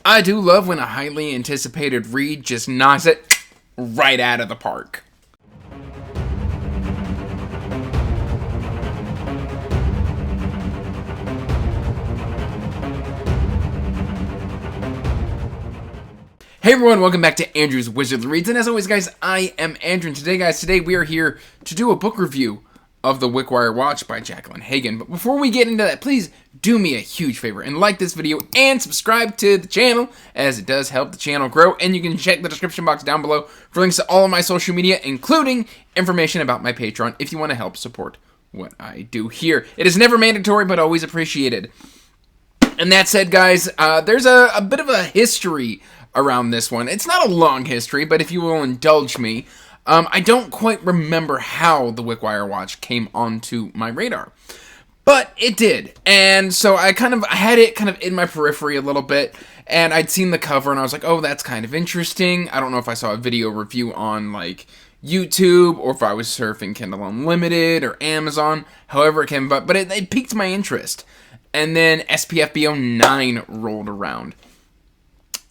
I do love when a highly anticipated read just knocks it right out of the park. Hey everyone, welcome back to Andrew's Wizardly Reads, and as always guys, I am Andrew, and today we are here to do a book review of the Wickwire Watch by Jacqueline Hagan. But before we get into that, please do me a huge favor and like this video and subscribe to the channel, as it does help the channel grow. And you can check the description box down below for links to all of my social media, including information about my Patreon if you want to help support what I do here. It is never mandatory, but always appreciated. And that said, guys, there's a bit of a history around this one. It's not a long history, but if you will indulge me, I don't quite remember how the Wickwire Watch came onto my radar, but it did. And so I had it kind of in my periphery a little bit, and I'd seen the cover and I was like, oh, that's kind of interesting. I don't know if I saw a video review on like YouTube or if I was surfing Kindle Unlimited or Amazon, however it came about, but it piqued my interest. And then SPFB09 rolled around.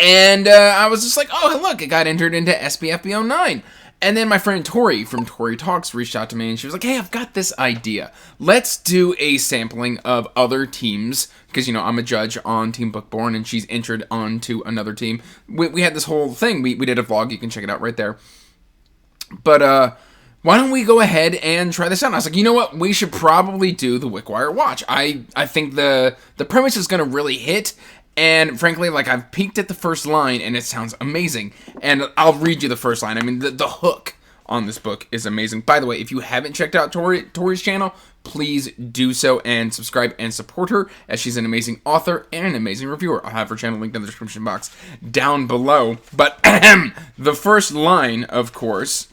And I was just like, oh, look, it got entered into SPFB09. And then my friend Tori from Tori Talks reached out to me and she was like, hey, I've got this idea. Let's do a sampling of other teams. Because, you know, I'm a judge on Team Bookborn and she's entered onto another team. We had this whole thing. We did a vlog. You can check it out right there. But why don't we go ahead and try this out? And I was like, you know what? We should probably do the Wickwire Watch. I think the premise is going to really hit. And frankly, like, I've peeked at the first line and it sounds amazing. And I'll read you the first line. I mean, the hook on this book is amazing. By the way, if you haven't checked out Tori's channel, please do so and subscribe and support her, as she's an amazing author and an amazing reviewer. I'll have her channel linked in the description box down below. But the first line, of course,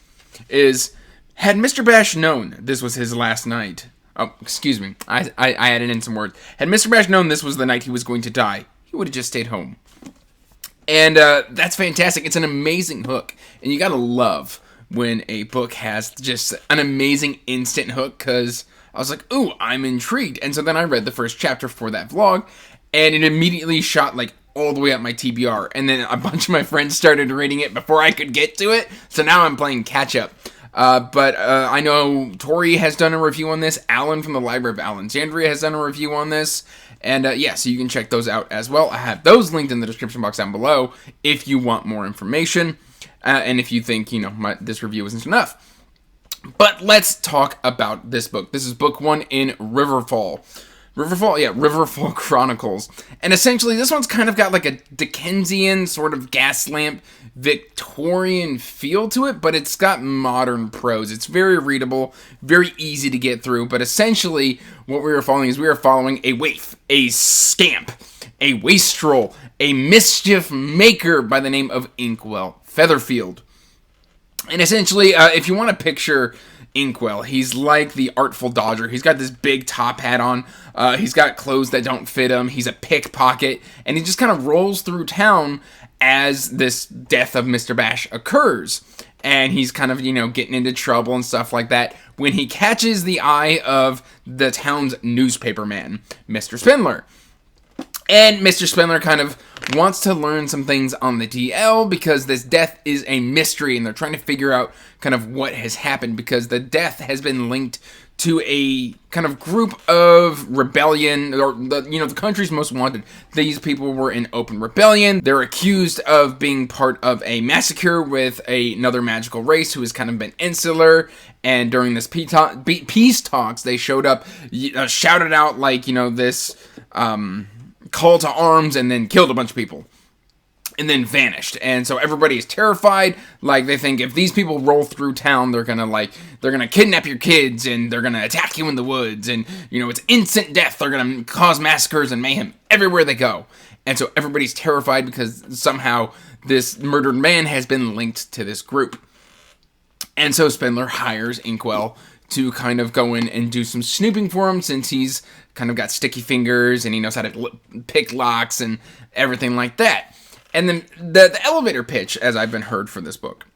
is, had Mr. Bash known this was his last night. Oh, excuse me. I added in some words. Had Mr. Bash known this was the night he was going to die, he would have just stayed home. And that's fantastic. It's an amazing hook. And you gotta love when a book has just an amazing instant hook, because I was like, ooh, I'm intrigued. And so then I read the first chapter for that vlog, and it immediately shot like all the way up my TBR. And then a bunch of my friends started reading it before I could get to it. So now I'm playing catch up. But I know Tori has done a review on this. Alan from the Library of Alexandria has done a review on this. And yeah, so you can check those out as well. I have those linked in the description box down below if you want more information. And if you think, you know, this review isn't enough. But let's talk about this book. This is book 1 in Riverfall. Riverfall Chronicles. And essentially, this one's kind of got like a Dickensian sort of gas lamp Victorian feel to it, but it's got modern prose. It's very readable, very easy to get through, but essentially what we are following a waif, a scamp, a wastrel, a mischief maker by the name of Inkwell Featherfield. And essentially, if you want to picture Inkwell, he's like the Artful Dodger. He's got this big top hat on. He's got clothes that don't fit him. He's a pickpocket. And he just kind of rolls through town as this death of Mr. Bash occurs. And he's kind of, you know, getting into trouble and stuff like that when he catches the eye of the town's newspaperman, Mr. Spindler. And Mr. Spindler kind of wants to learn some things on the DL because this death is a mystery and they're trying to figure out kind of what has happened, because the death has been linked to a kind of group of rebellion, or the country's most wanted. These people were in open rebellion. They're accused of being part of a massacre with another magical race who has kind of been insular. And during this peace talks, they showed up, shouted out like, you know, this call to arms, and then killed a bunch of people. And then vanished. And so everybody is terrified. Like, they think if these people roll through town, they're gonna kidnap your kids and they're gonna attack you in the woods, and, you know, it's instant death. They're gonna cause massacres and mayhem everywhere they go. And so everybody's terrified because somehow this murdered man has been linked to this group. And so Spindler hires Inkwell to kind of go in and do some snooping for him, since he's kind of got sticky fingers and he knows how to pick locks and everything like that. And then the elevator pitch, as I've been heard for this book,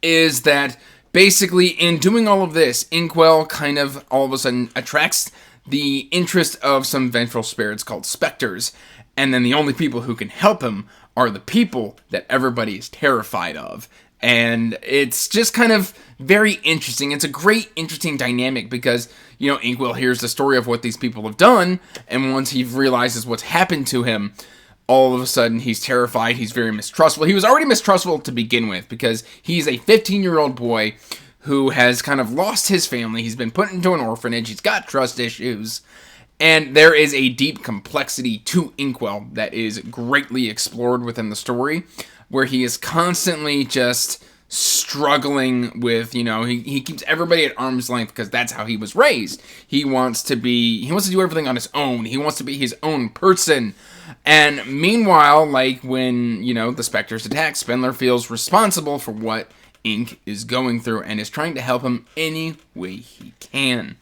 is that basically in doing all of this, Inkwell kind of all of a sudden attracts the interest of some vengeful spirits called specters. And then the only people who can help him are the people that everybody is terrified of. And it's just kind of very interesting. It's a great, interesting dynamic because, Inkwell hears the story of what these people have done, and once he realizes what's happened to him, all of a sudden he's terrified, he's very mistrustful. He was already mistrustful to begin with because he's a 15-year-old boy who has kind of lost his family. He's been put into an orphanage, he's got trust issues, and there is a deep complexity to Inkwell that is greatly explored within the story, where he is constantly just struggling with, he keeps everybody at arm's length because that's how he was raised. He wants to do everything on his own. He wants to be his own person. And meanwhile, like when, the Spectres attack, Spindler feels responsible for what Ink is going through and is trying to help him any way he can.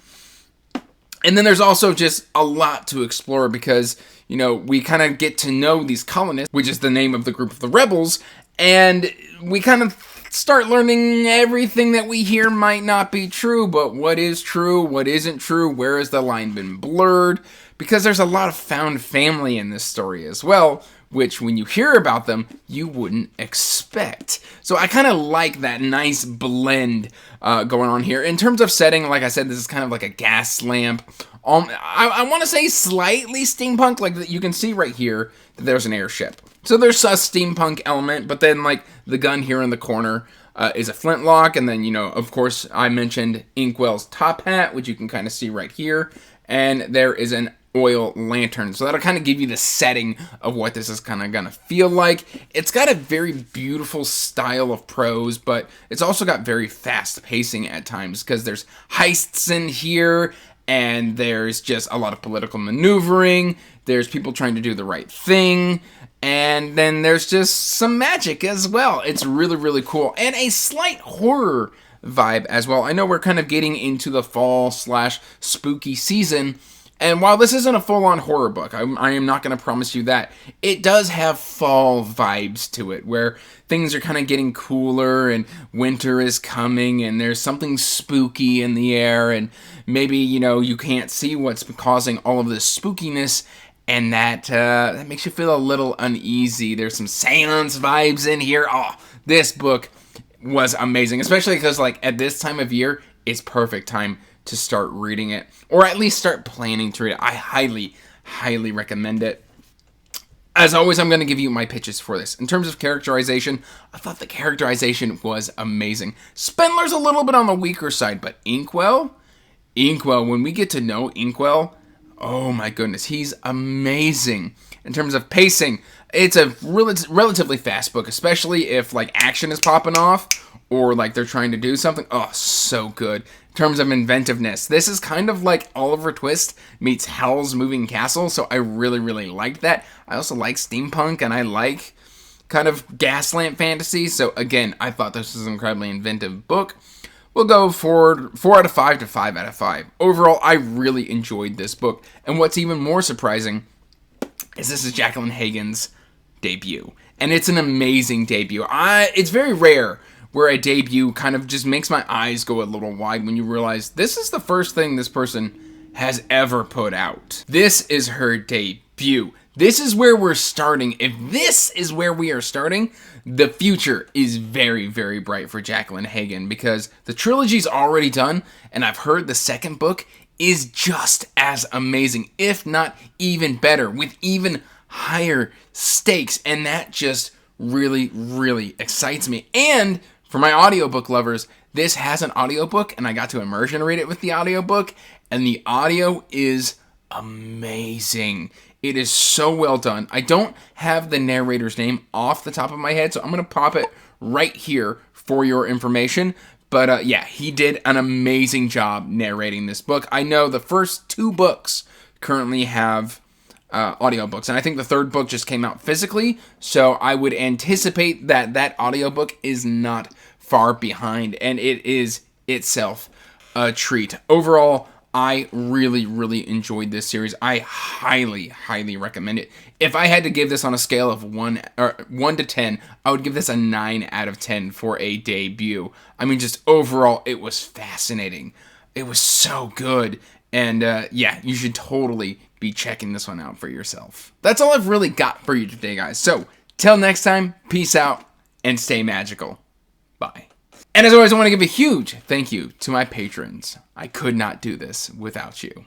And then there's also just a lot to explore because, we kind of get to know these colonists, which is the name of the group of the rebels, and we kind of start learning everything that we hear might not be true, but what is true, what isn't true, where has the line been blurred, because there's a lot of found family in this story as well, which when you hear about them, you wouldn't expect. So I kind of like that nice blend going on here. In terms of setting, like I said, this is kind of like a gas lamp. I want to say slightly steampunk, like you can see right here that there's an airship. So there's a steampunk element, but then like the gun here in the corner is a flintlock, and then, of course, I mentioned Inkwell's top hat, which you can kind of see right here, and there is an oil lantern. So that'll kind of give you the setting of what this is kind of gonna feel like. It's got a very beautiful style of prose, but it's also got very fast pacing at times because there's heists in here, and there's just a lot of political maneuvering. There's people trying to do the right thing. And then there's just some magic as well. It's really, really cool. And a slight horror vibe as well. I know we're kind of getting into the fall/spooky season. And while this isn't a full-on horror book, I am not going to promise you that, it does have fall vibes to it, where things are kind of getting cooler, and winter is coming, and there's something spooky in the air, and maybe, you can't see what's causing all of this spookiness, and that makes you feel a little uneasy. There's some seance vibes in here. Oh, this book was amazing, especially because, at this time of year, it's perfect time to start reading it, or at least start planning to read it. I highly, highly recommend it. As always, I'm going to give you my pitches for this. In terms of characterization, I thought the characterization was amazing. Spindler's a little bit on the weaker side, but Inkwell, when we get to know Inkwell, oh my goodness, he's amazing. In terms of pacing, it's a relatively fast book, especially if action is popping off or they're trying to do something. Oh, so good. In terms of inventiveness, this is kind of like Oliver Twist meets Howls Moving Castle, so I really, really liked that. I also like steampunk, and I like kind of gas lamp fantasy, so again, I thought this was an incredibly inventive book. We'll go for 4 out of 5 to 5 out of 5. Overall, I really enjoyed this book, and what's even more surprising is this is Jacqueline Hagan's debut, and it's an amazing debut. It's very rare where a debut kind of just makes my eyes go a little wide when you realize this is the first thing this person has ever put out. This is her debut. This is where we're starting. If this is where we are starting, the future is very, very bright for Jacqueline Hagan because the trilogy's already done, and I've heard the second book is just as amazing, if not even better, with even higher stakes, and that just really, really excites me. And for my audiobook lovers, this has an audiobook, and I got to immersion read it with the audiobook, and the audio is amazing. It is so well done. I don't have the narrator's name off the top of my head, so I'm going to pop it right here for your information. But yeah, he did an amazing job narrating this book. I know the first 2 books currently have audiobooks, and I think the 3rd book just came out physically, so I would anticipate that audiobook is not far behind, and it is itself a treat. Overall, I really, really enjoyed this series. I highly, highly recommend it. If I had to give this on a scale of 1 to 10, I would give this a 9 out of 10 for a debut. I mean, just overall, it was fascinating. It was so good. And yeah, you should totally be checking this one out for yourself. That's all I've really got for you today, guys. So, till next time, peace out and stay magical. Bye. And as always, I want to give a huge thank you to my patrons. I could not do this without you.